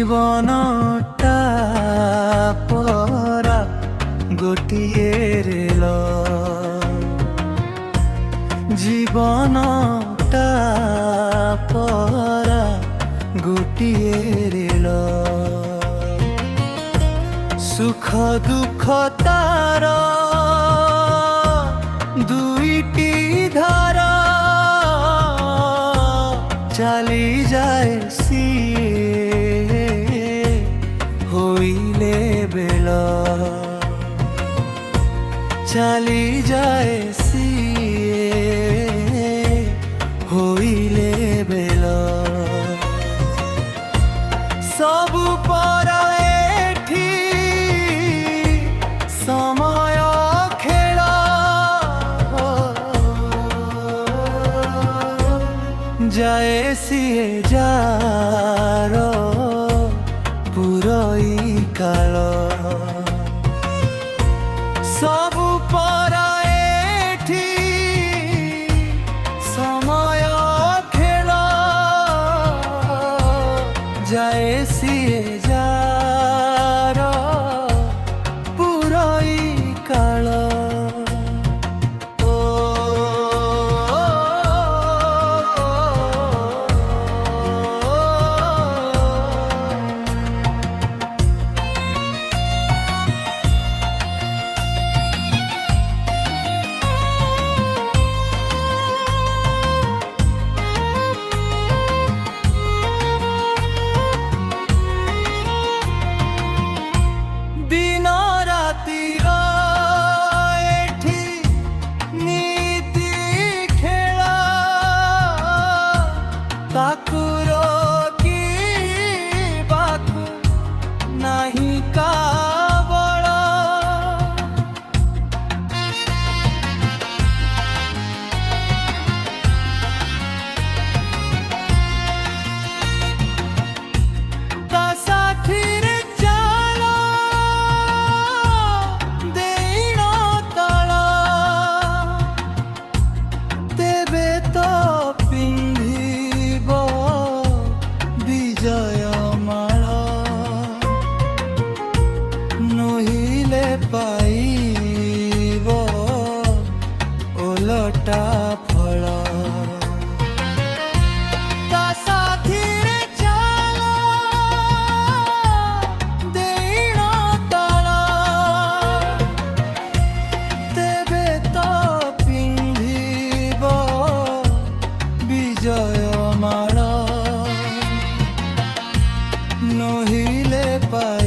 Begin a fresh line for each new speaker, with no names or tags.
জীবনটা পরা গোটিয়ে রেল জীবনটা পরা গোটিয়ে রেল সুখ দুঃখ তার দুইটি ধারা চালি যায় সিয়ে হইলে বেল চালি যায় সিয়ে হইলে বেল সবু পরা এঠি সময় খেল যায় সিয়ে যার পুরই কাল সবু পরা এঠি সময় খেল যায় সিয়ে যার পুরই কাল তাকুর কি বাকু নাহি কাবল তা সাথীরে চাল দেইন তাল তেবে তো নহিলে পাইব ওলটা ফল তা সাথীরে চাল দেইন তাল তেবে তো পিন্ধিব বিজয় মাল নহিলে পাই